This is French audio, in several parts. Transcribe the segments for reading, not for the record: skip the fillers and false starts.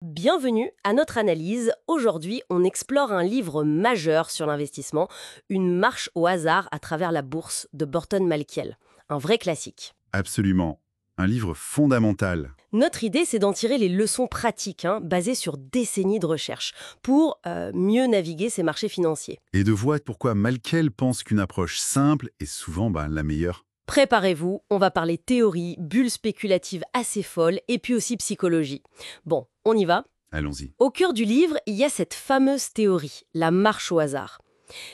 Bienvenue à notre analyse. Aujourd'hui, on explore un livre majeur sur l'investissement, Une marche au hasard à travers la bourse de Burton Malkiel. Un vrai classique. Absolument. Un livre fondamental. Notre idée, c'est d'en tirer les leçons pratiques, basées sur décennies de recherche, pour mieux naviguer ces marchés financiers. Et de voir pourquoi Malkiel pense qu'une approche simple est souvent la meilleure. Préparez-vous, on va parler théorie, bulles spéculatives assez folles, et puis aussi psychologie. Bon, on y va. Allons-y. Au cœur du livre, il y a cette fameuse théorie, la marche au hasard.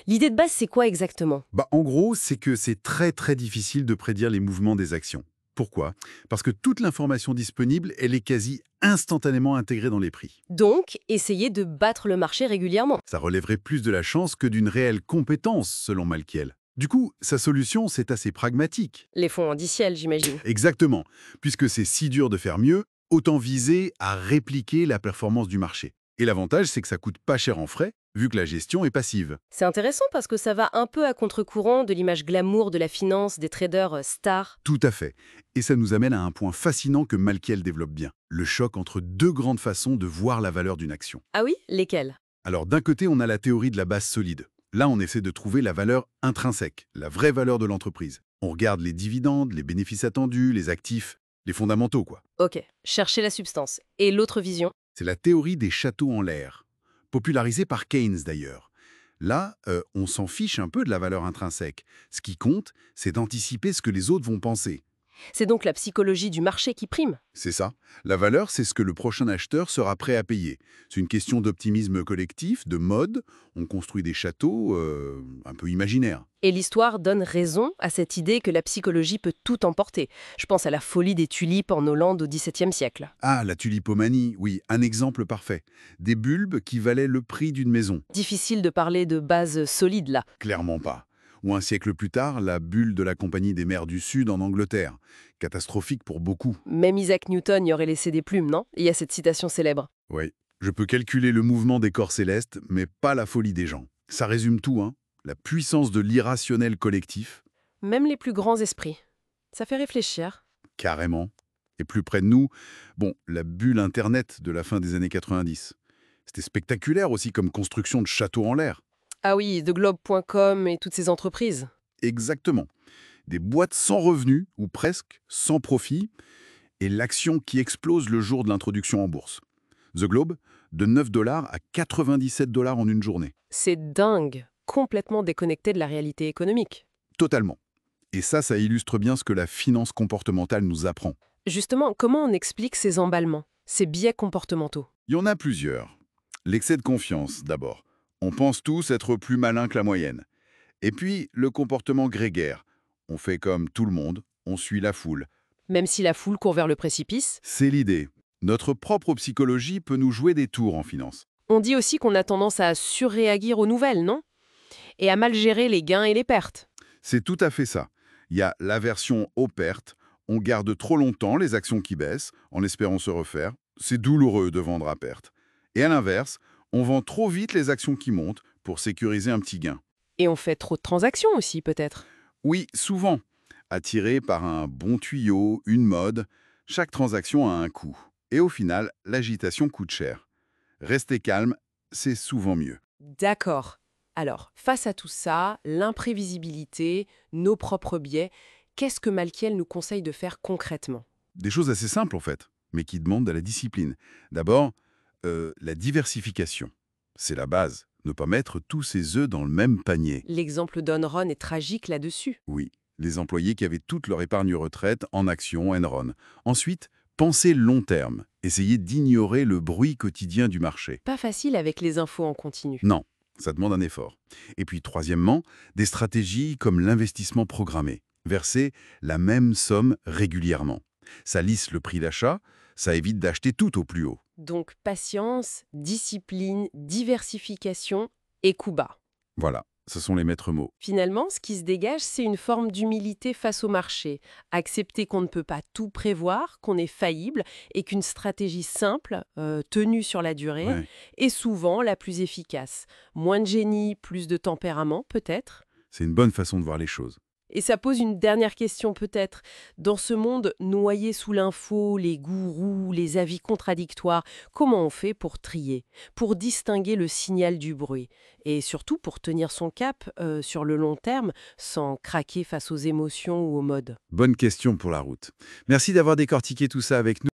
L'idée de base, c'est quoi exactement? En gros, c'est que c'est très difficile de prédire les mouvements des actions. Pourquoi? Parce que toute l'information disponible, elle est quasi instantanément intégrée dans les prix. Donc, essayer de battre le marché régulièrement. Ça relèverait plus de la chance que d'une réelle compétence, selon Malkiel. Du coup, sa solution, c'est assez pragmatique. Les fonds indiciels, j'imagine. Exactement. Puisque c'est si dur de faire mieux, autant viser à répliquer la performance du marché. Et l'avantage, c'est que ça coûte pas cher en frais, vu que la gestion est passive. C'est intéressant parce que ça va un peu à contre-courant de l'image glamour de la finance des traders stars. Tout à fait. Et ça nous amène à un point fascinant que Malkiel développe bien. Le choc entre deux grandes façons de voir la valeur d'une action. Ah oui? Lesquels? Alors d'un côté, on a la théorie de la base solide. Là, on essaie de trouver la valeur intrinsèque, la vraie valeur de l'entreprise. On regarde les dividendes, les bénéfices attendus, les actifs, les fondamentaux, quoi. Ok, chercher la substance. Et l'autre vision? C'est la théorie des châteaux en l'air, popularisée par Keynes d'ailleurs. Là, on s'en fiche un peu de la valeur intrinsèque. Ce qui compte, c'est d'anticiper ce que les autres vont penser. C'est donc la psychologie du marché qui prime. C'est ça. La valeur, c'est ce que le prochain acheteur sera prêt à payer. C'est une question d'optimisme collectif, de mode. On construit des châteaux un peu imaginaires. Et l'histoire donne raison à cette idée que la psychologie peut tout emporter. Je pense à la folie des tulipes en Hollande au XVIIe siècle. Ah, la tulipomanie, oui, un exemple parfait. Des bulbes qui valaient le prix d'une maison. Difficile de parler de base solide là. Clairement pas. Ou un siècle plus tard, la bulle de la Compagnie des mers du Sud en Angleterre. Catastrophique pour beaucoup. Même Isaac Newton y aurait laissé des plumes, non? Il y a cette citation célèbre. Oui. Je peux calculer le mouvement des corps célestes, mais pas la folie des gens. Ça résume tout, hein. La puissance de l'irrationnel collectif, Même les plus grands esprits. Ça fait réfléchir. carrément. Et plus près de nous, la bulle Internet de la fin des années 90. C'était spectaculaire aussi comme construction de châteaux en l'air. Ah oui, TheGlobe.com et toutes ces entreprises. Exactement. Des boîtes sans revenus, ou presque, sans profit, et l'action qui explose le jour de l'introduction en bourse. The Globe, de 9 dollars à 97 dollars en une journée. C'est dingue, complètement déconnecté de la réalité économique. Totalement. Et ça illustre bien ce que la finance comportementale nous apprend. Justement, comment on explique ces emballements, ces biais comportementaux? Il y en a plusieurs. L'excès de confiance, d'abord. On pense tous être plus malins que la moyenne. Et puis, le comportement grégaire. On fait comme tout le monde, on suit la foule. Même si la foule court vers le précipice. C'est l'idée. Notre propre psychologie peut nous jouer des tours en finance. On dit aussi qu'on a tendance à surréagir aux nouvelles, non? Et à mal gérer les gains et les pertes. C'est tout à fait ça. Il y a l'aversion aux pertes. On garde trop longtemps les actions qui baissent, en espérant se refaire. C'est douloureux de vendre à perte. Et à l'inverse, on vend trop vite les actions qui montent pour sécuriser un petit gain. Et on fait trop de transactions aussi, peut-être. Oui, souvent. Attiré par un bon tuyau, une mode, chaque transaction a un coût. Et au final, l'agitation coûte cher. Rester calme, c'est souvent mieux. D'accord. Alors, face à tout ça, l'imprévisibilité, nos propres biais, qu'est-ce que Malkiel nous conseille de faire concrètement? Des choses assez simples en fait, mais qui demandent de la discipline. D'abord, la diversification. C'est la base. Ne pas mettre tous ses œufs dans le même panier. L'exemple d'Enron est tragique là-dessus. Oui, les employés qui avaient toute leur épargne retraite en actions Enron. Ensuite, penser long terme. Essayer d'ignorer le bruit quotidien du marché. Pas facile avec les infos en continu. Non, ça demande un effort. Et puis troisièmement, des stratégies comme l'investissement programmé. Verser la même somme régulièrement. Ça lisse le prix d'achat, ça évite d'acheter tout au plus haut. Donc patience, discipline, diversification et coup bas. Voilà, ce sont les maîtres mots. Finalement, ce qui se dégage, c'est une forme d'humilité face au marché. Accepter qu'on ne peut pas tout prévoir, qu'on est faillible et qu'une stratégie simple, tenue sur la durée, Ouais. est souvent la plus efficace. Moins de génie, plus de tempérament peut-être. C'est une bonne façon de voir les choses. Et ça pose une dernière question peut-être. Dans ce monde noyé sous l'info, les gourous, les avis contradictoires, comment on fait pour trier, pour distinguer le signal du bruit et surtout pour tenir son cap sur le long terme sans craquer face aux émotions ou aux modes? Bonne question pour la route. Merci d'avoir décortiqué tout ça avec nous.